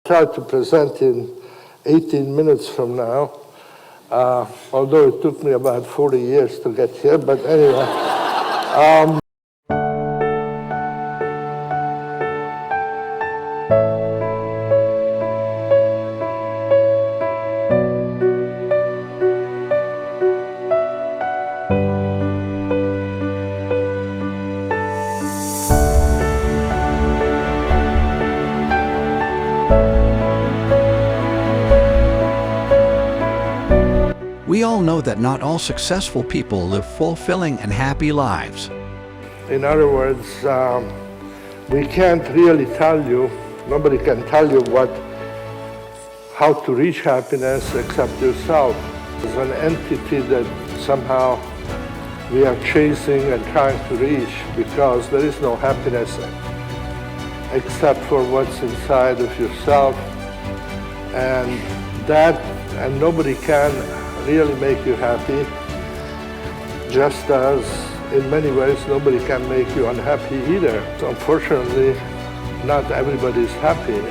Try to present in 18 minutes from now, although it took me about 40 years to get here, but anyway. We all know that not all successful people live fulfilling and happy lives. In other words, we can't really tell you, nobody can tell you how to reach happiness except yourself. There's an entity that somehow we are chasing and trying to reach, because there is no happiness except for what's inside of yourself. And nobody can really make you happy, just as in many ways nobody can make you unhappy either. So unfortunately, not everybody is happy.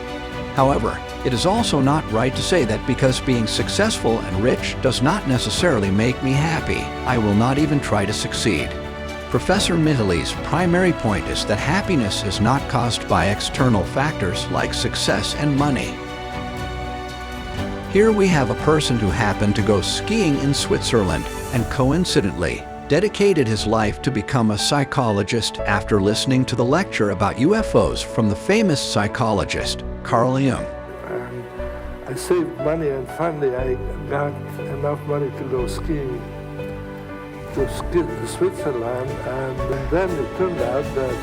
However, it is also not right to say that because being successful and rich does not necessarily make me happy, I will not even try to succeed. Professor Mihaly's primary point is that happiness is not caused by external factors like success and money. Here we have a person who happened to go skiing in Switzerland and coincidentally dedicated his life to become a psychologist after listening to the lecture about UFOs from the famous psychologist Carl Jung. I saved money, and finally I got enough money to go skiing to Switzerland, and then it turned out that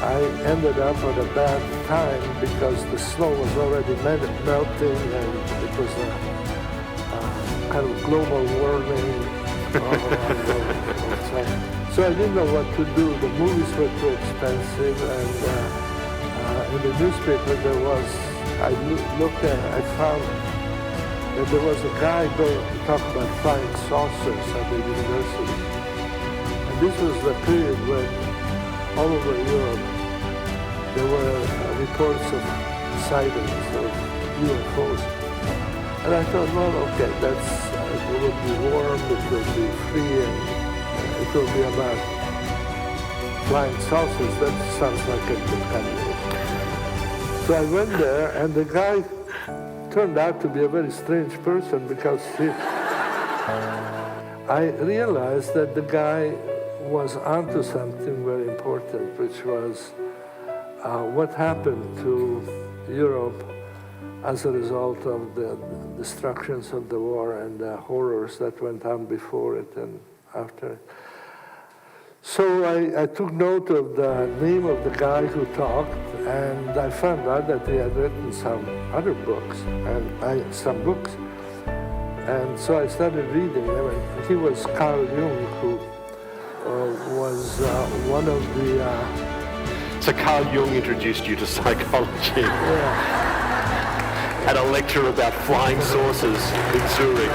I ended up at a bad time because the snow was already melting, and it was a kind of global warming all around the world. So I didn't know what to do. The movies were too expensive, and in the newspaper I found that there was a guy going to talk about flying saucers at the university. And this was the period when all over Europe there were reports of sightings of UFOs. And I thought, well, okay, it will be warm, it will be free, and it will be about flying saucers. That sounds like a good candidate. So I went there, and the guy turned out to be a very strange person, because I realized that the guy was onto something very important, which was what happened to Europe as a result of the destructions of the war and the horrors that went on before it and after it. So I took note of the name of the guy who talked, and I found out that he had written some other books, and so I started reading them, and he was Carl Jung, who was one of the... So Carl Jung introduced you to psychology. Yeah. At a lecture about flying saucers in Zurich.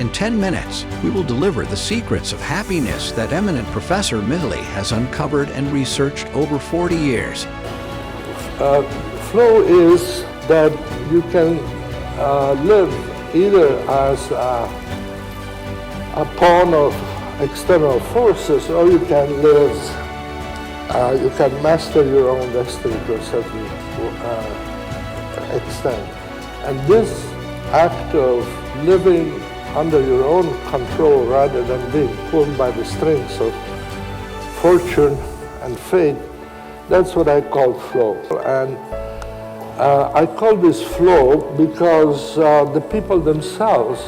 In 10 minutes, we will deliver the secrets of happiness that eminent Professor Mihaly has uncovered and researched over 40 years. Flow is that you can live either as a pawn of external forces, or you can live, you can master your own destiny to a certain extent. And this act of living under your own control rather than being pulled by the strings of fortune and fate, that's what I call flow. And I call this flow because the people themselves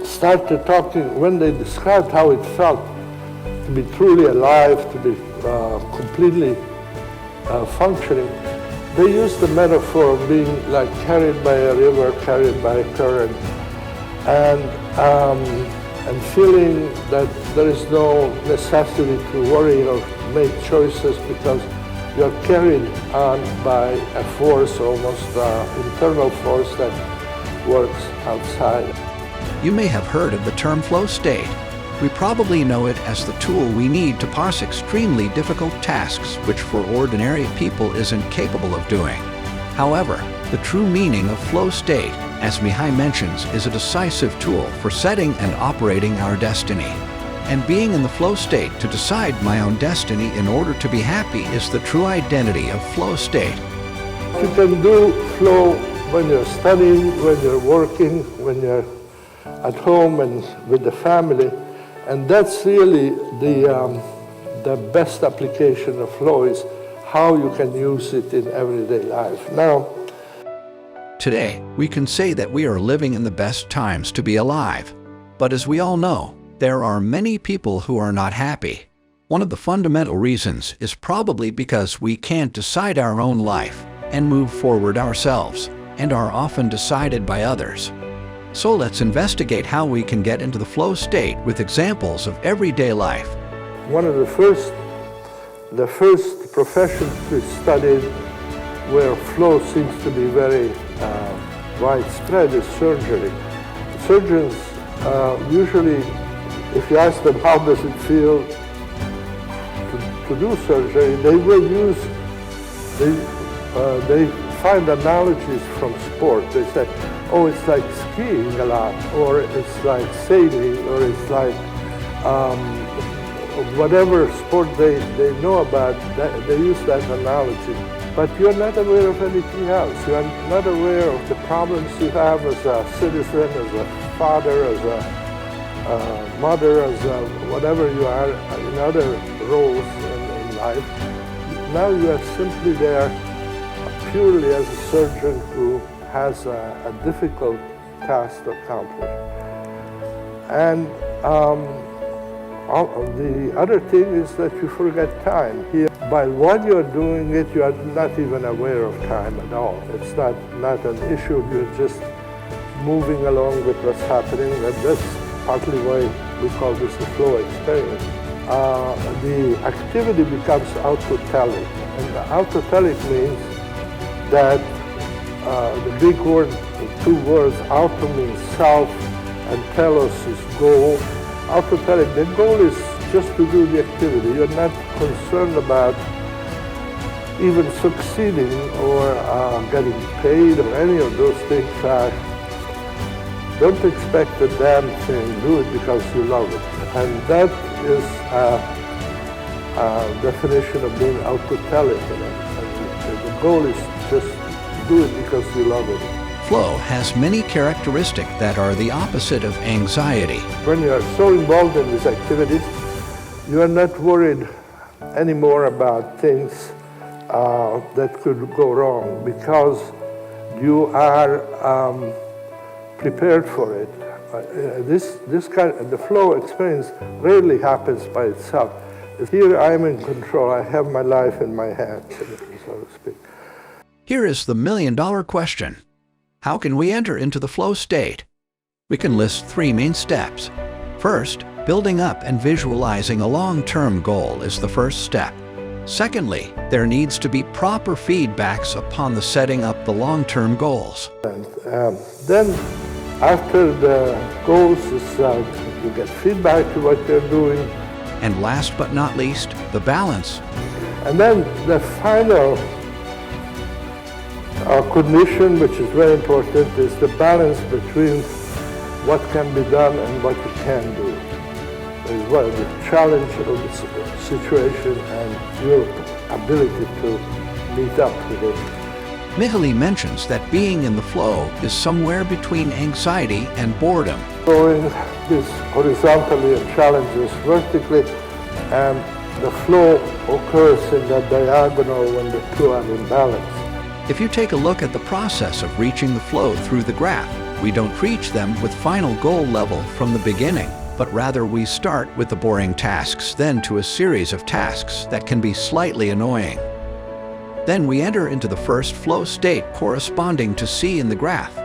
started talking, when they described how it felt to be truly alive, to be completely functioning, they used the metaphor of being like carried by a river, carried by a current, and feeling that there is no necessity to worry or make choices because you're carried on by a force, almost internal force that works outside. You may have heard of the term flow state. We probably know it as the tool we need to parse extremely difficult tasks which for ordinary people isn't capable of doing. However, the true meaning of flow state, as Mihaly mentions, is a decisive tool for setting and operating our destiny. And being in the flow state to decide my own destiny in order to be happy is the true identity of flow state. You can do flow when you're studying, when you're working, when you're at home and with the family. And that's really the best application of flow, is how you can use it in everyday life. Now, today, we can say that we are living in the best times to be alive. But as we all know, there are many people who are not happy. One of the fundamental reasons is probably because we can't decide our own life and move forward ourselves, and are often decided by others. So let's investigate how we can get into the flow state with examples of everyday life. one of the first professions we studied where flow seems to be very widespread is surgery. Surgeons usually, if you ask them how does it feel to do surgery, they will use, they find analogies from sport. They say, oh, it's like skiing a lot, or it's like sailing, or it's like whatever sport they know about, they use that analogy. But you're not aware of anything else. You're not aware of the problems you have as a citizen, as a father, as a mother, as a whatever you are in other roles in life. Now you are simply there purely as a surgeon who has a difficult task to accomplish. And the other thing is that you forget time. Here, by while you're doing it, you are not even aware of time at all. It's not an issue. You're just moving along with what's happening. And that's partly why we call this the flow experience. The activity becomes autotelic. And autotelic means that the big word, the two words, auto means self, and telos is goal. Autotelic, the goal is just to do the activity. You're not concerned about even succeeding or getting paid or any of those things. Don't expect a damn thing. Do it because you love it. And that is a definition of being autotelic. And the goal is just do it because you love it. Flow has many characteristics that are the opposite of anxiety. When you are so involved in these activities, you are not worried anymore about things that could go wrong because you are prepared for it. This kind of, the flow experience rarely happens by itself. Here I am in control. I have my life in my hands, so to speak. Here is the million-dollar question. How can we enter into the flow state? We can list 3 main steps. First, building up and visualizing a long-term goal is the first step. Secondly, there needs to be proper feedbacks upon the setting up the long-term goals. And then, after the goals is you get feedback to what you're doing. And last but not least, the balance. And then the final condition, which is very important, is the balance between what can be done and what you can do. Is what the challenge of the situation and your ability to meet up with it. Mihaly mentions that being in the flow is somewhere between anxiety and boredom. Going this horizontally and challenges vertically, and the flow occurs in the diagonal when the two are in balance. If you take a look at the process of reaching the flow through the graph, we don't reach them with final goal level from the beginning, but rather we start with the boring tasks, then to a series of tasks that can be slightly annoying. Then we enter into the first flow state corresponding to C in the graph.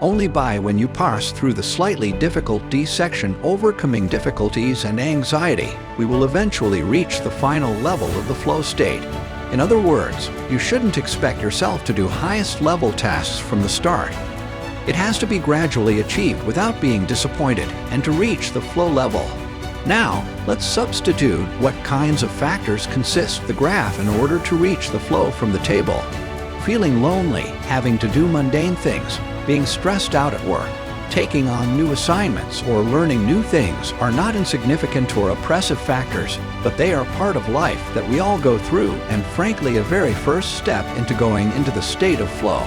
Only when you parse through the slightly difficult D section, overcoming difficulties and anxiety, we will eventually reach the final level of the flow state. In other words, you shouldn't expect yourself to do highest level tasks from the start. It has to be gradually achieved without being disappointed, and to reach the flow level, Now, let's substitute what kinds of factors consist the graph in order to reach the flow from the table. Feeling lonely, having to do mundane things, being stressed out at work, taking on new assignments, or learning new things are not insignificant or oppressive factors, but they are part of life that we all go through and frankly a very first step into going into the state of flow.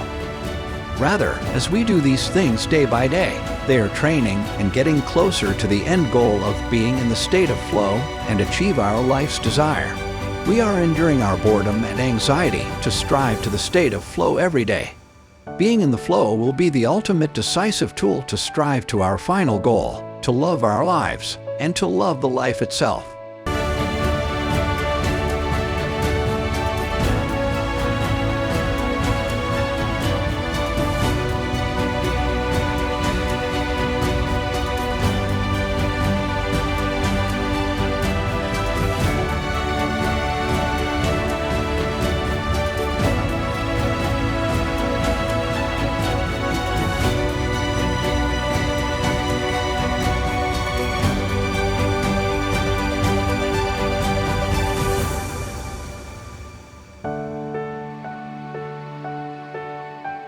Rather, as we do these things day by day, they are training and getting closer to the end goal of being in the state of flow and achieve our life's desire. We are enduring our boredom and anxiety to strive to the state of flow every day. Being in the flow will be the ultimate decisive tool to strive to our final goal, to love our lives, and to love the life itself.